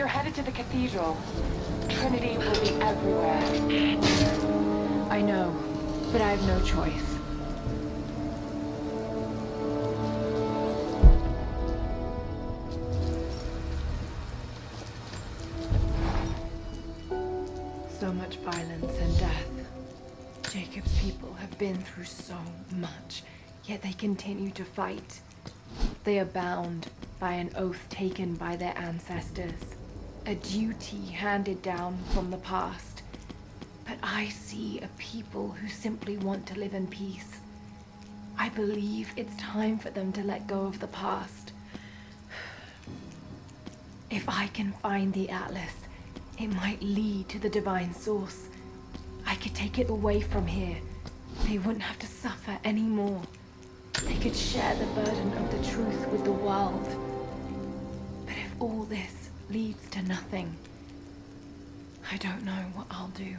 headed to the cathedral. Trinity will be everywhere. I know, but I have no choice. So much violence and death. Jacob's people have been through so much, yet they continue to fight. They are bound by an oath taken by their ancestors, a duty handed down from the past. But I see a people who simply want to live in peace. I believe it's time for them to let go of the past. If I can find the Atlas, it might lead to the divine source. I could take it away from here. They wouldn't have to suffer anymore. They could share the burden of the truth with the world. But if all this leads to nothing, I don't know what I'll do.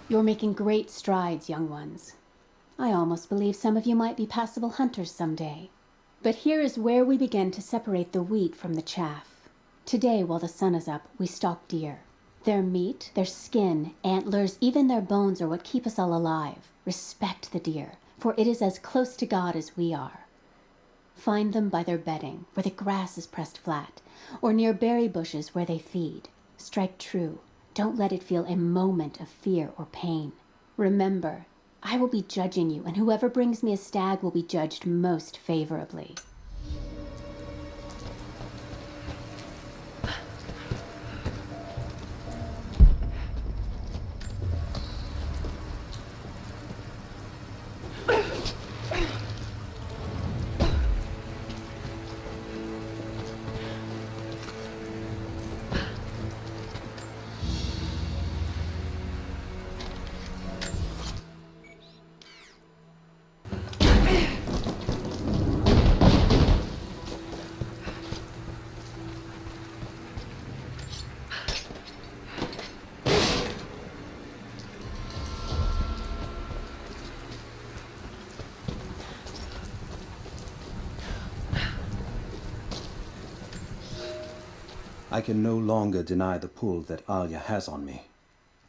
You're making great strides, young ones. I almost believe some of you might be passable hunters someday. But here is where we begin to separate the wheat from the chaff. Today, while the sun is up, we stalk deer. Their meat, their skin, antlers, even their bones are what keep us all alive. Respect the deer, for it is as close to God as we are. Find them by their bedding, where the grass is pressed flat, or near berry bushes where they feed. Strike true. Don't let it feel a moment of fear or pain. Remember, I will be judging you, and whoever brings me a stag will be judged most favorably. I can no longer deny the pull that Alia has on me.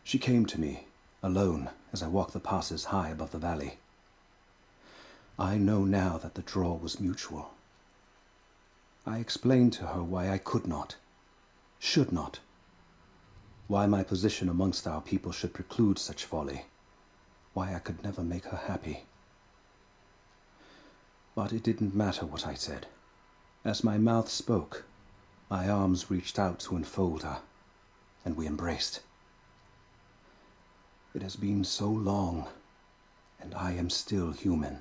She came to me, alone, as I walked the passes high above the valley. I know now that the draw was mutual. I explained to her why I could not, should not, why my position amongst our people should preclude such folly, why I could never make her happy. But it didn't matter what I said. As my mouth spoke, my arms reached out to enfold her, and we embraced. It has been so long, and I am still human.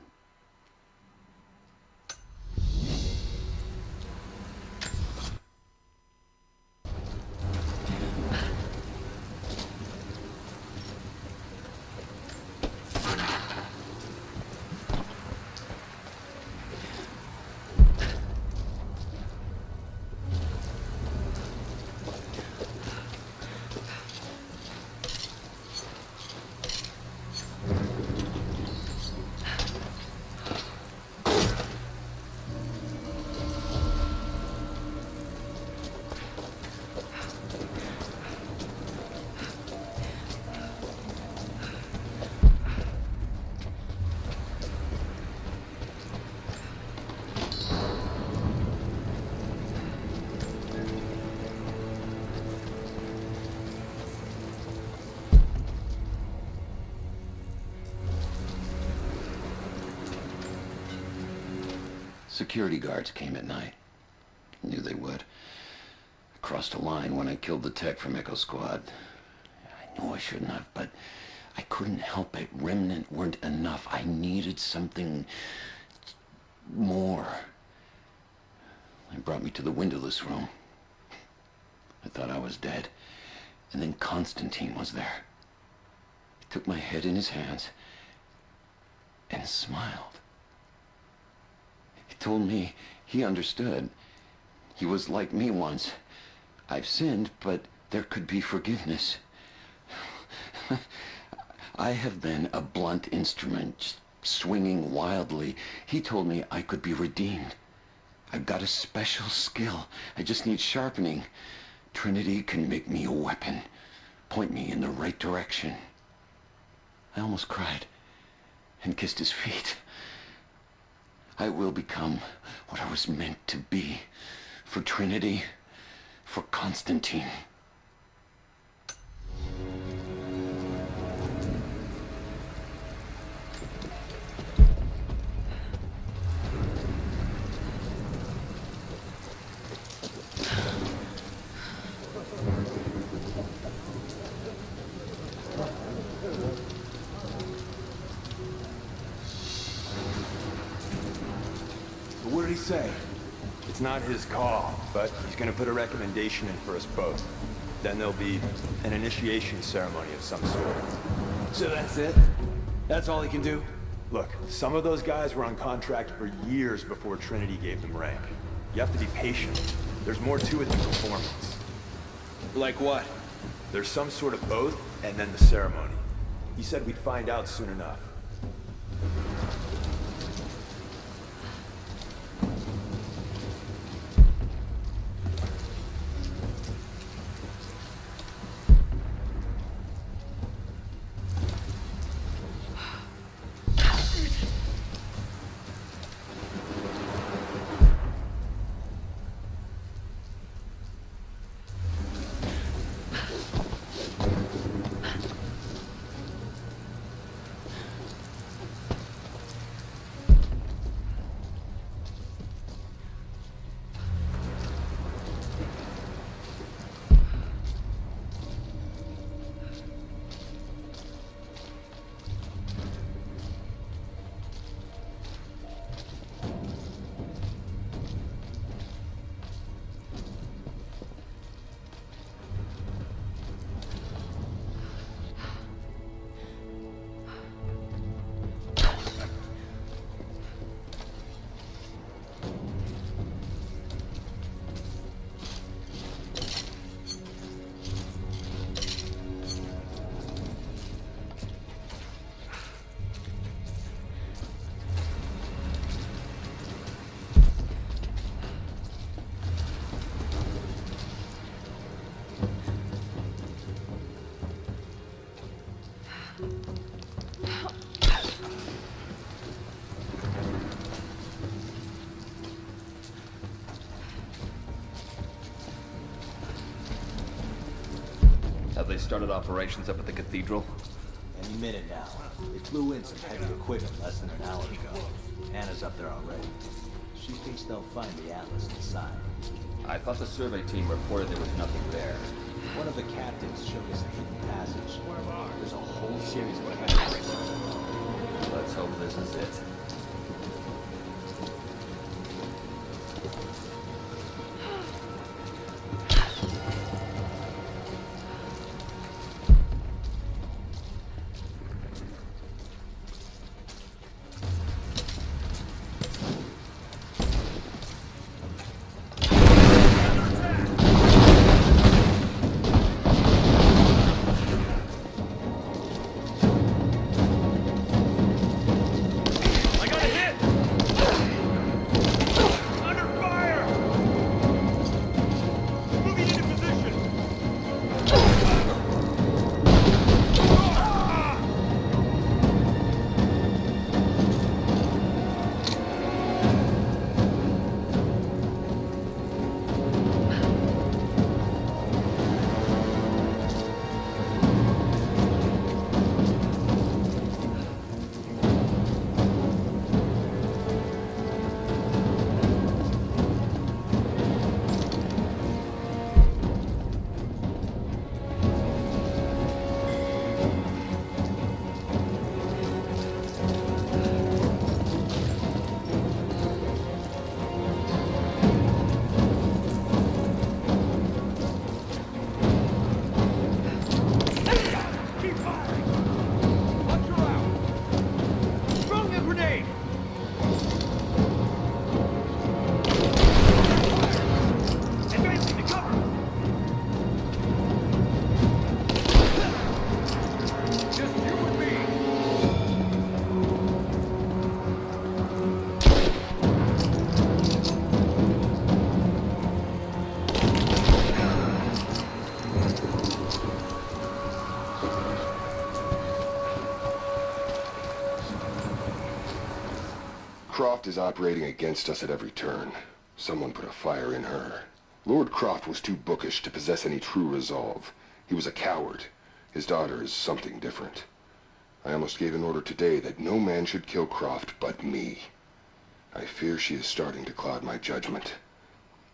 Security guards came at night. Knew they would. I crossed a line when I killed the tech from Echo Squad. I knew I shouldn't have, but I couldn't help it. Remnant weren't enough. I needed something more. They brought me to the windowless room. I thought I was dead. And then Constantine was there. He took my head in his hands and smiled. He told me he understood. He was like me once. I've sinned, but there could be forgiveness. I have been a blunt instrument, swinging wildly. He told me I could be redeemed. I've got a special skill. I just need sharpening. Trinity can make me a weapon, point me in the right direction. I almost cried and kissed his feet. I will become what I was meant to be. For Trinity, for Constantine. What did he say? It's not his call, but he's gonna put a recommendation in for us both. Then there'll be an initiation ceremony of some sort. So that's it? That's all he can do? Look, some of those guys were on contract for years before Trinity gave them rank. You have to be patient. There's more to it than performance. Like what? There's some sort of oath, and then the ceremony. He said we'd find out soon enough. Have they started operations up at the cathedral? Any minute now. They flew in some heavy equipment less than an hour ago. Anna's up there already. She thinks they'll find the Atlas inside. I thought the survey team reported there was nothing there. One of the captains showed us a hidden passage. There's a whole series of cameras. Let's hope this is it. Croft is operating against us at every turn. Someone put a fire in her. Lord Croft was too bookish to possess any true resolve. He was a coward. His daughter is something different. I almost gave an order today that no man should kill Croft but me. I fear she is starting to cloud my judgment.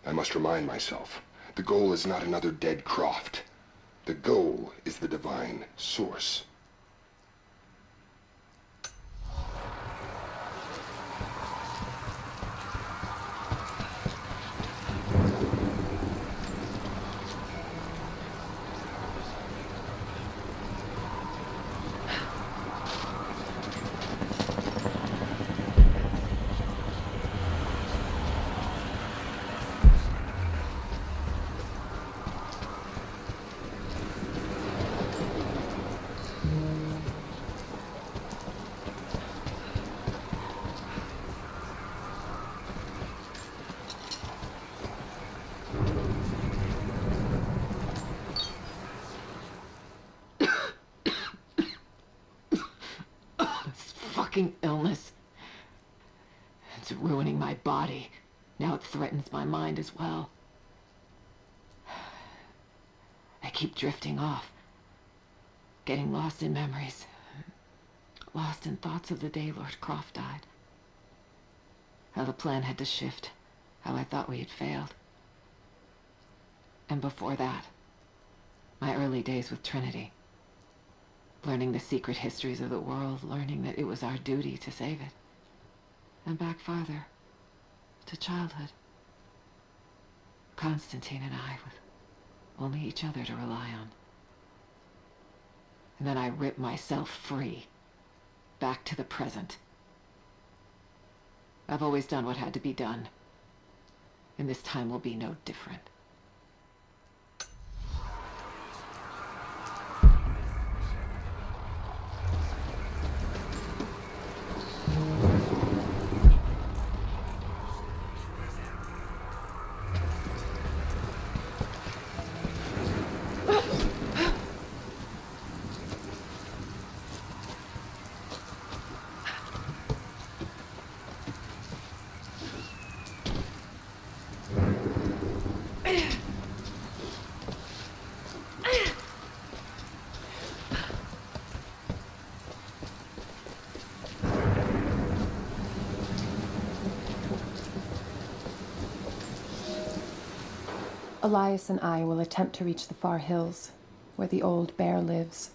I must remind myself, the goal is not another dead Croft. The goal is the divine source. Illness. It's ruining my body. Now it threatens my mind as well. I keep drifting off, getting lost in memories, lost in thoughts of the day Lord Croft died. How the plan had to shift, how I thought we had failed. And before that, my early days with Trinity. Learning the secret histories of the world, learning that it was our duty to save it. And back farther, to childhood. Constantine and I, with only each other to rely on. And then I ripped myself free, back to the present. I've always done what had to be done, and this time will be no different. Elias and I will attempt to reach the far hills, where the old bear lives.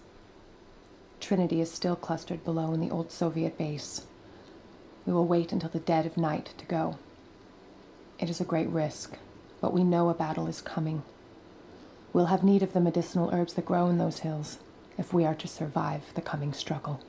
Trinity is still clustered below in the old Soviet base. We will wait until the dead of night to go. It is a great risk, but we know a battle is coming. We'll have need of the medicinal herbs that grow in those hills, if we are to survive the coming struggle.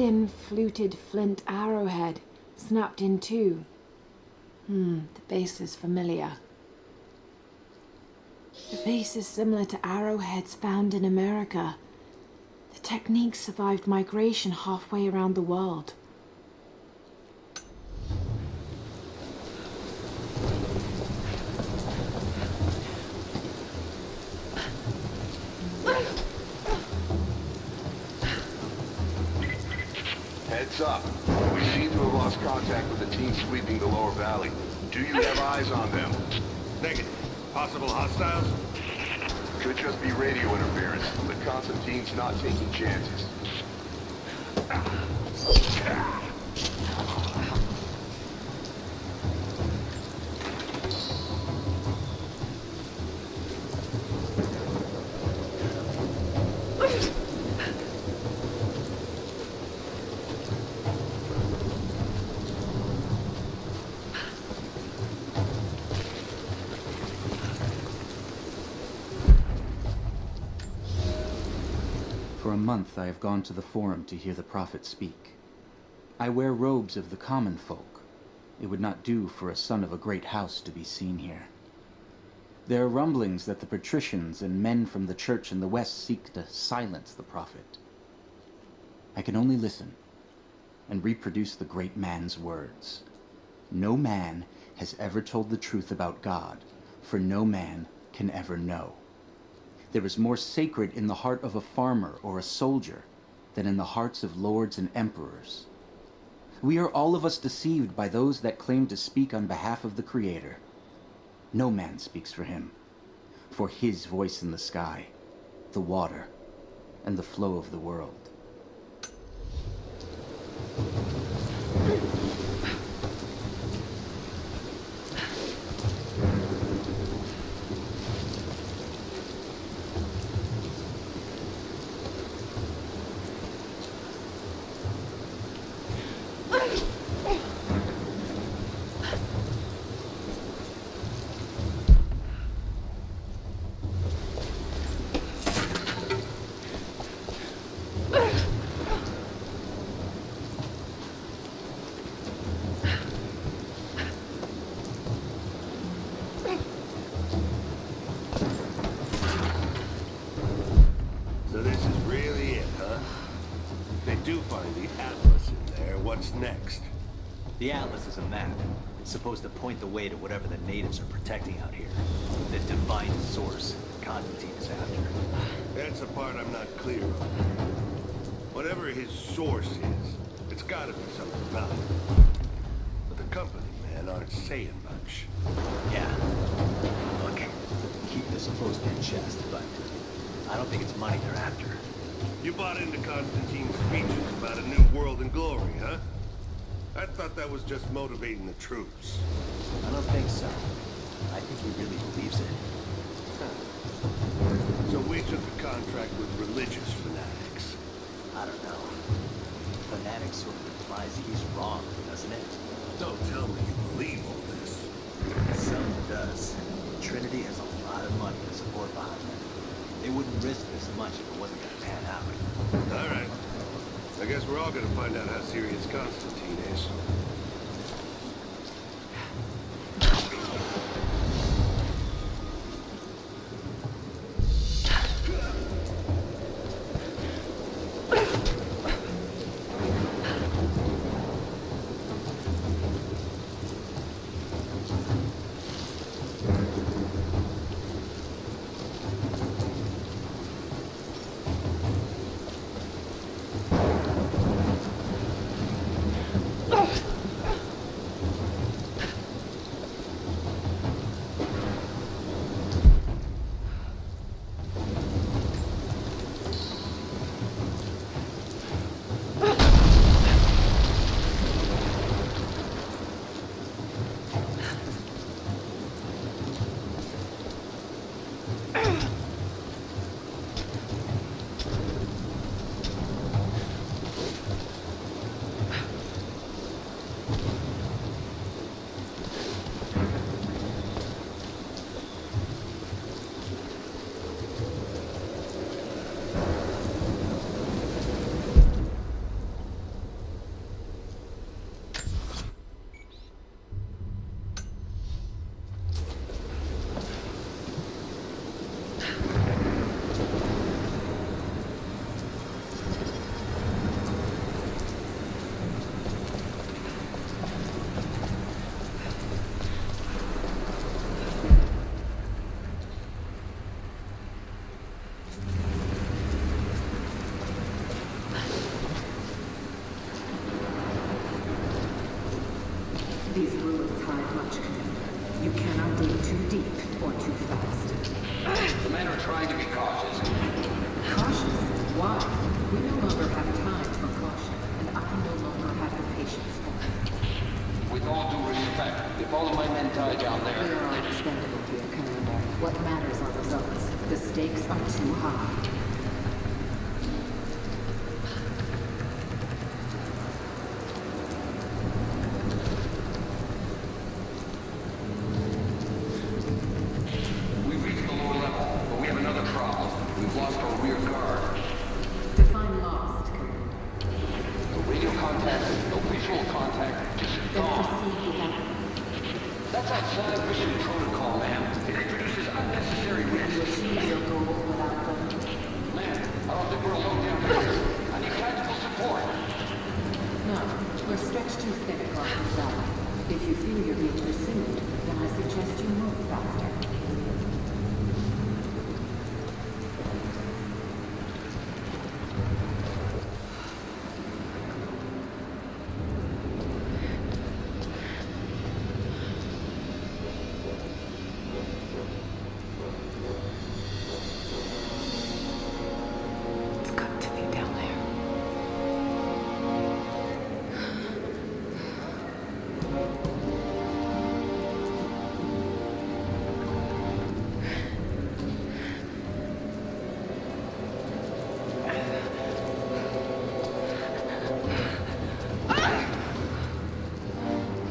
thin, fluted flint arrowhead, snapped in two. The base is familiar. The base is similar to arrowheads found in America. The technique survived migration halfway around the world. Heads up. We seem to have lost contact with the team sweeping the lower valley. Do you have eyes on them? Negative. Possible hostiles? Could just be radio interference, but Constantine's not taking chances. For a month I have gone to the Forum to hear the Prophet speak. I wear robes of the common folk. It would not do for a son of a great house to be seen here. There are rumblings that the patricians and men from the church in the west seek to silence the Prophet. I can only listen and reproduce the great man's words. No man has ever told the truth about God, for no man can ever know. There is more sacred in the heart of a farmer or a soldier than in the hearts of lords and emperors. We are all of us deceived by those that claim to speak on behalf of the Creator. No man speaks for him, for his voice in the sky, the water, and the flow of the world. Next. The Atlas is a map. It's supposed to point the way to whatever the natives are protecting out here. The divine source Constantine is after. That's the part I'm not clear on. Whatever his source is, it's gotta be something valuable. But the company men aren't saying much. Yeah. Look, keep this close to your chest, but I don't think it's money they're after. You bought into Constantine's speeches about a new world and glory, huh? I thought that was just motivating the troops. I don't think so. I think he really believes it. So we took a contract with religious fanatics. I don't know. Fanatics sort of implies he's wrong, doesn't it? Don't tell me you believe all this. Someone does. Trinity has a lot of money to support behind them. They wouldn't risk this much if it wasn't gonna pan out. All right. I guess we're all gonna find out how serious Constantine is. What matters are results. The stakes are too high. We reached the lower level, but we have another problem. We've lost our rear guard. Define lost. No radio contact, no visual contact, just Then gone. proceed without. That's outside mission protocol, ma'am. It introduces unnecessary risks. Achieve your goal without them. Ma'am, I don't think we're alone down here. I need tactical support. No, we're stretched too thin across the side. If you feel you're being pursued, then I suggest you move faster. It's got to be down there.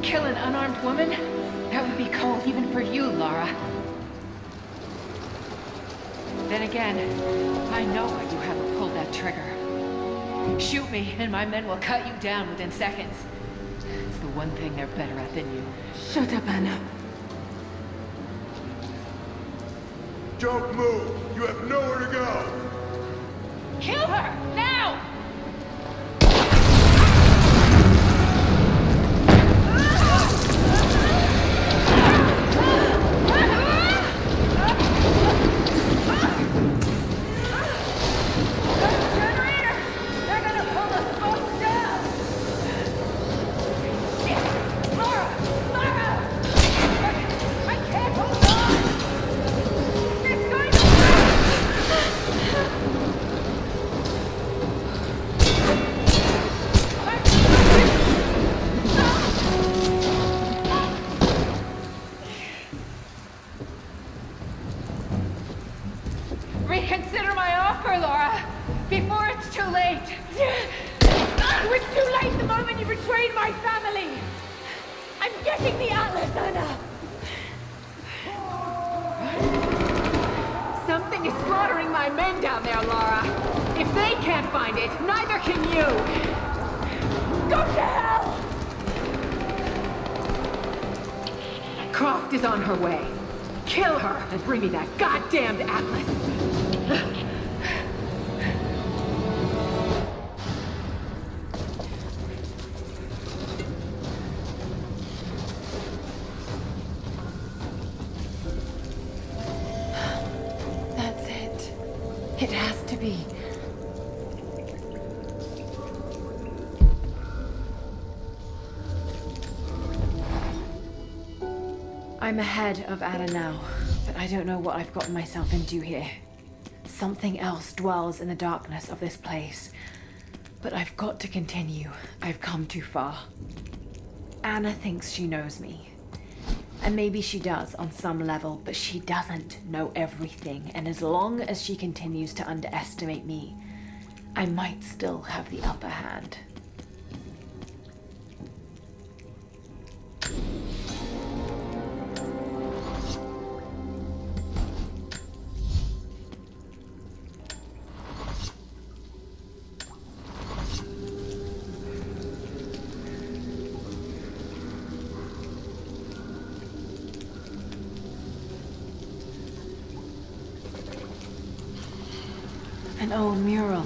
Kill an unarmed woman? That would be cold even for you, Lara. Then again, I know why you haven't pulled that trigger. Shoot me, and my men will cut you down within seconds. It's the one thing they're better at than you. Shut up, Anna. Don't move! You have nowhere to go! Kill her! Now! Reconsider my offer, Lara, before it's too late. It was too late the moment you betrayed my family. I'm getting the Atlas, Anna. Something is slaughtering my men down there, Lara. If they can't find it, neither can you. Go to hell! Croft is on her way. Kill her and bring me that goddamned Atlas. That's it. It has to be. I'm ahead of Anna now, but I don't know what I've gotten myself into here. Something else dwells in the darkness of this place. But I've got to continue. I've come too far. Anna thinks she knows me. And maybe she does on some level, but she doesn't know everything. And as long as she continues to underestimate me, I might still have the upper hand. An old mural.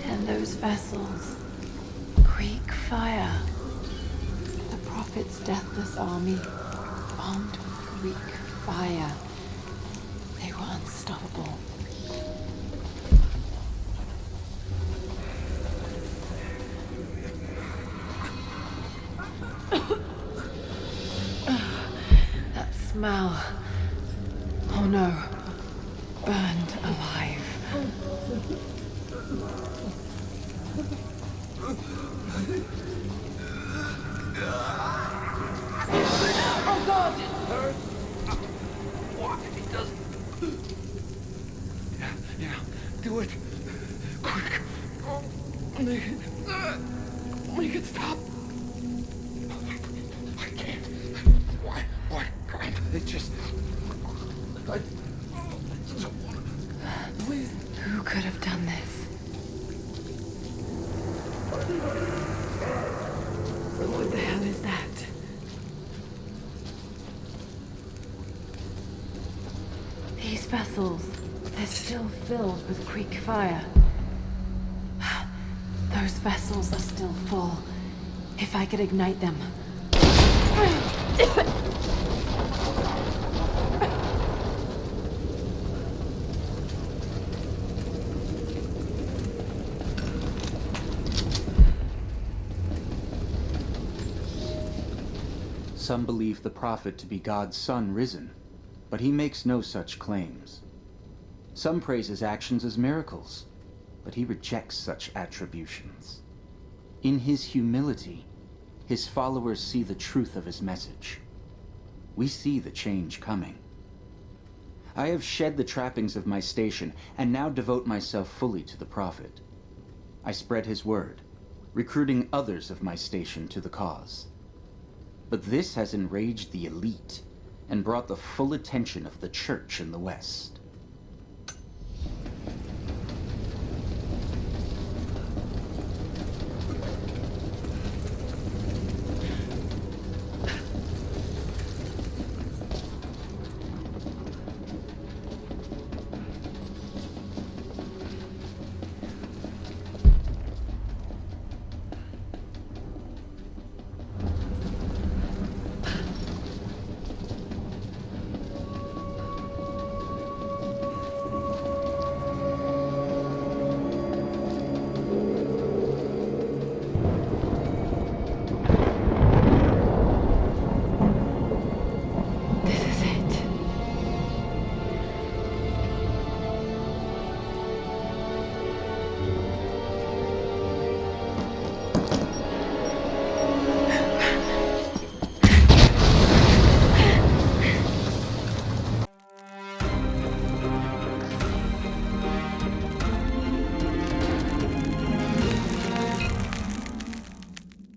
And those vessels. Greek fire. The Prophet's deathless army. Armed with Greek fire. They were unstoppable. That smell. Oh no. Burned alive. Oh God! What have you Make it stop. I can't. Why, Grant? It just... Please. Who could have done this? What the hell is that? These vessels, they're still filled with Greek fire. Those vessels are still full. If I could ignite them. Some believe the prophet to be God's son risen, but he makes no such claims. Some praise his actions as miracles, but he rejects such attributions. In his humility, his followers see the truth of his message. We see the change coming. I have shed the trappings of my station and now devote myself fully to the prophet. I spread his word, recruiting others of my station to the cause. But this has enraged the elite and brought the full attention of the church in the West.